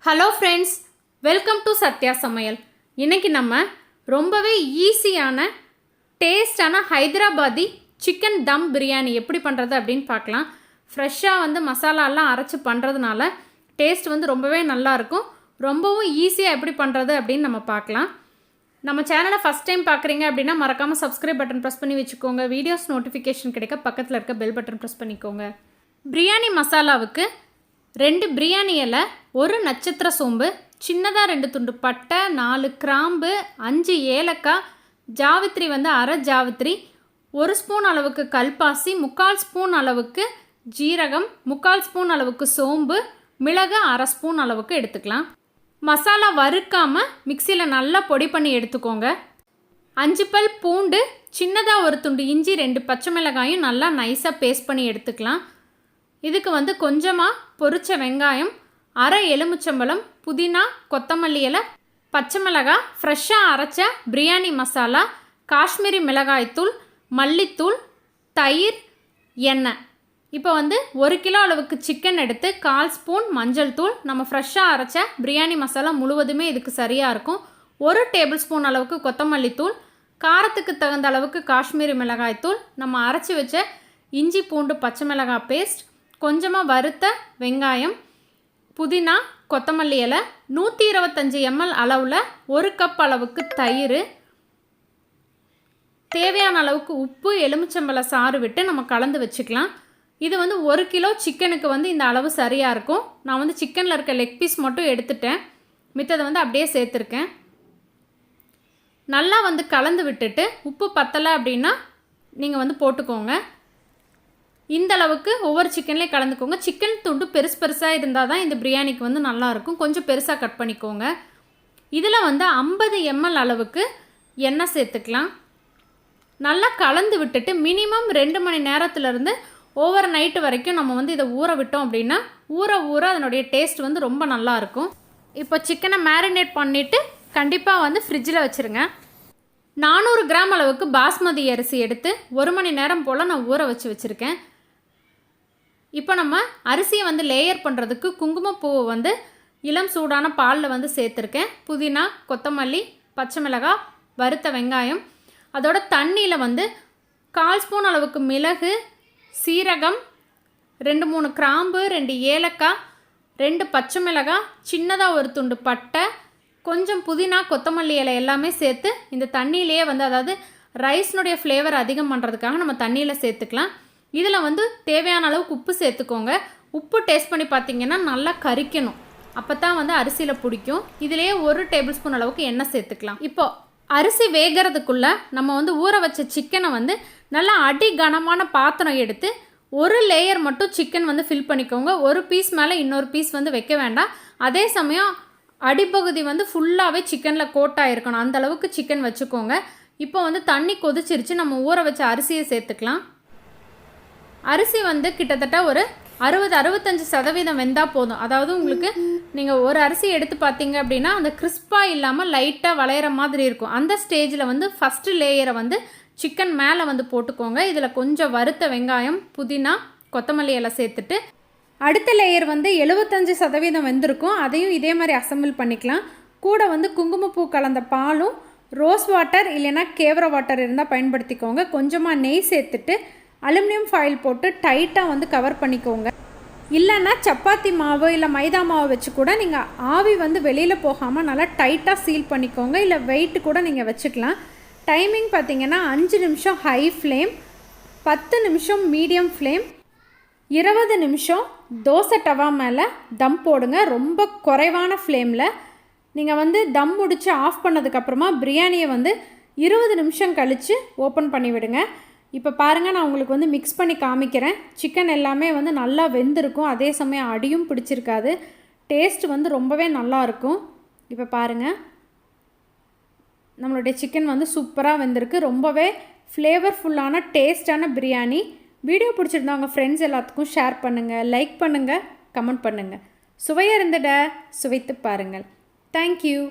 Hello friends, welcome to Sathya சமையல். இன்றைக்கி நம்ம ரொம்பவே ஈஸியான டேஸ்டான ஹைதராபாதி சிக்கன் தம் பிரியாணி எப்படி பண்ணுறது அப்படின்னு பார்க்கலாம். ஃப்ரெஷ்ஷாக மசாலாலாம் அரைச்சி பண்ணுறதுனால டேஸ்ட் ரொம்பவே நல்லாயிருக்கும். ரொம்பவும் ஈஸியாக எப்படி பண்ணுறது அப்படின்னு நம்ம பார்க்கலாம். நம்ம சேனலை ஃபஸ்ட் டைம் பார்க்குறீங்க அப்படின்னா மறக்காமல் சப்ஸ்கிரைப் பட்டன் ப்ரெஸ் பண்ணி வச்சுக்கோங்க. வீடியோஸ் நோட்டிஃபிகேஷன் கிடைக்க பக்கத்தில் இருக்க பெல் பட்டன் ப்ரெஸ் பண்ணிக்கோங்க. பிரியாணி மசாலாவுக்கு 2 பிரியாணி இலை, 1 நட்சத்திர சோம்பு, சின்னதாக 2 துண்டு பட்டை, 4 கிராம்பு, 5 ஏலக்காய், ஜாவித்ரி அரை ஜாவித்ரி, 1 ஸ்பூன் அளவுக்கு கல்பாசி, 3/4 ஸ்பூன் அளவுக்கு ஜீரகம், 3/4 ஸ்பூன் அளவுக்கு சோம்பு, மிளகு அரை ஸ்பூன் அளவுக்கு எடுத்துக்கலாம். மசாலா வறுக்காமல் மிக்சியில் நல்லா பொடி பண்ணி எடுத்துக்கோங்க. 5 பல் பூண்டு, சின்னதாக 1 துண்டு இஞ்சி, 2 பச்சை மிளகாயும் நல்லா நைஸாக பேஸ்ட் பண்ணி எடுத்துக்கலாம். இதுக்கு கொஞ்சமாக பொரிச்ச வெங்காயம், அரை எலுமிச்சம்பழம், புதினா, கொத்தமல்லி இலை, பச்சை மிளகாய், ஃப்ரெஷ்ஷாக அரைச்ச பிரியாணி மசாலா, காஷ்மீரி மிளகாய்த்தூள், மல்லித்தூள், தயிர், எண்ணெய். இப்போ 1 கிலோ அளவுக்கு சிக்கன் எடுத்து 1/4 ஸ்பூன் மஞ்சள் தூள், நம்ம ஃப்ரெஷ்ஷாக அரைச்ச பிரியாணி மசாலா முழுவதுமே இதுக்கு சரியாக இருக்கும். 1 டேபிள் ஸ்பூன் அளவுக்கு கொத்தமல்லி தூள், காரத்துக்கு தகுந்த அளவுக்கு காஷ்மீரி மிளகாய்த்தூள், நம்ம அரைச்சி வச்ச இஞ்சி பூண்டு பச்சை மிளகாய் பேஸ்ட், கொஞ்சமாக வறுத்த வெங்காயம், புதினா, கொத்தமல்லி இலை, 125 ml அளவில் 1 கப் அளவுக்கு தயிர், தேவையான அளவுக்கு உப்பு, எலுமிச்சம்பழ சாறு விட்டு நம்ம கலந்து வச்சுக்கலாம். இது 1 கிலோ சிக்கனுக்கு இந்த அளவு சரியாக இருக்கும். நான் சிக்கனில் இருக்க லெக் பீஸ் மட்டும் எடுத்துட்டேன், மித்ததை அப்படியே சேர்த்துருக்கேன். நல்லா கலந்து விட்டுட்டு உப்பு பத்தலை அப்படின்னா நீங்கள் போட்டுக்கோங்க. இந்த அளவுக்கு ஒவ்வொரு சிக்கன்லேயே கலந்துக்கோங்க. சிக்கன் துண்டு பெருசாக இருந்தால் தான் இந்த பிரியாணிக்கு நல்லாயிருக்கும். கொஞ்சம் பெருசாக கட் பண்ணிக்கோங்க. இதில் 50 ml அளவுக்கு எண்ணெய் சேர்த்துக்கலாம். நல்லா கலந்து விட்டுட்டு மினிமம் 2 மணி நேரத்துலேருந்து ஓவர் நைட்டு வரைக்கும் நம்ம இதை ஊற விட்டோம் அப்படின்னா ஊற அதனுடைய டேஸ்ட் ரொம்ப நல்லாயிருக்கும். இப்போ சிக்கனை மேரினேட் பண்ணிவிட்டு கண்டிப்பாக ஃப்ரிட்ஜில் வச்சுருங்க. 400 கிராம் அளவுக்கு பாஸ்மதி அரிசி எடுத்து 1 மணி நேரம் போல் நான் ஊற வச்சுருக்கேன். இப்போ நம்ம அரிசியை லேயர் பண்ணுறதுக்கு குங்குமப்பூவை இளம் சூடான பாலில் சேர்த்துருக்கேன். புதினா, கொத்தமல்லி, பச்சை மிளகாய், வறுத்த வெங்காயம், அதோட தண்ணியில் 1/4 ஸ்பூன் அளவுக்கு மிளகு, சீரகம், 2-3 கிராம்பு, 2 ஏலக்காய், 2 பச்சை மிளகாய், சின்னதாக 1 துண்டு பட்டை, கொஞ்சம் புதினா, கொத்தமல்லி இலை எல்லாமே சேர்த்து இந்த தண்ணியிலேயே அதாவது ரைஸ்னுடைய ஃப்ளேவர் அதிகம் பண்ணுறதுக்காக நம்ம தண்ணியில் சேர்த்துக்கலாம். இதில் தேவையான அளவுக்கு உப்பு சேர்த்துக்கோங்க. உப்பு டேஸ்ட் பண்ணி பார்த்திங்கன்னா நல்லா கரிக்கணும், அப்போ தான் அரிசியில் பிடிக்கும். இதிலேயே 1 டேபிள் ஸ்பூன் அளவுக்கு எண்ணெய் சேர்த்துக்கலாம். இப்போது அரிசி வேகிறதுக்குள்ளே நம்ம ஊற வச்ச சிக்கனை நல்லா அடி கனமான பாத்திரம் எடுத்து 1 லேயர் மட்டும் சிக்கன் ஃபில் பண்ணிக்கோங்க. ஒரு பீஸ் மேலே இன்னொரு பீஸ் வைக்க வேண்டாம். அதே சமயம் அடிப்பகுதி ஃபுல்லாகவே சிக்கனில் கோட்டாக இருக்கணும், அந்தளவுக்கு சிக்கன் வச்சுக்கோங்க. இப்போ தண்ணி கொதிச்சிருச்சு, நம்ம ஊற வச்ச அரிசியை சேர்த்துக்கலாம். அரிசி கிட்டத்தட்ட ஒரு 60-65% வெந்தால் போதும். அதாவது உங்களுக்கு நீங்கள் ஒரு அரிசி எடுத்து பார்த்தீங்க அப்படின்னா அந்த கிறிஸ்பாக இல்லாமல் லைட்டாக வளையிற மாதிரி இருக்கும். அந்த ஸ்டேஜில் ஃபஸ்ட்டு லேயரை சிக்கன் மேலே போட்டுக்கோங்க. இதில் கொஞ்சம் வறுத்த வெங்காயம், புதினா, கொத்தமல்லி எல்லாம் சேர்த்துட்டு அடுத்த லேயர் 75% வெந்திருக்கும். அதையும் இதே மாதிரி அசம்பிள் பண்ணிக்கலாம். கூட குங்குமப்பூ கலந்த பாலும், ரோஸ் வாட்டர் இல்லைன்னா கேவர வாட்டர் இருந்தால் பயன்படுத்திக்கோங்க. கொஞ்சமாக நெய் சேர்த்துட்டு அலுமினியம் ஃபாயில் போட்டு டைட்டாக கவர் பண்ணிக்கோங்க. இல்லைன்னா சப்பாத்தி மாவு இல்லை மைதா மாவு வச்சு கூட நீங்கள் ஆவி வெளியில் போகாமல் நல்லா டைட்டாக சீல் பண்ணிக்கோங்க. இல்லை வெயிட்டு கூட நீங்கள் வச்சுக்கலாம். டைமிங் பார்த்திங்கன்னா 5 நிமிஷம் ஹை ஃப்ளேம், 10 நிமிஷம் மீடியம் ஃப்ளேம், 20 நிமிஷம் தோசை டவா மேலே தம் போடுங்க. ரொம்ப குறைவான ஃப்ளேமில் நீங்கள் தம் முடித்து ஆஃப் பண்ணதுக்கப்புறமா பிரியாணியை 20 நிமிஷம் கழித்து ஓப்பன் பண்ணி விடுங்க. இப்போ பாருங்கள், நான் உங்களுக்கு மிக்ஸ் பண்ணி காமிக்கிறேன். சிக்கன் எல்லாமே நல்லா வெந்திருக்கும், அதே சமயம் அடியும் பிடிச்சிருக்காது. டேஸ்ட் ரொம்பவே நல்லாயிருக்கும். இப்போ பாருங்கள், நம்மளுடைய சிக்கன் சூப்பராக வெந்திருக்கு. ரொம்பவே ஃப்ளேவர்ஃபுல்லான டேஸ்டான பிரியாணி. வீடியோ பிடிச்சிருந்தா உங்கள் ஃப்ரெண்ட்ஸ் எல்லாத்துக்கும் ஷேர் பண்ணுங்கள், லைக் பண்ணுங்கள், கமெண்ட் பண்ணுங்கள். சுவையாக இருந்துட சுவைத்து பாருங்கள். தேங்க்யூ.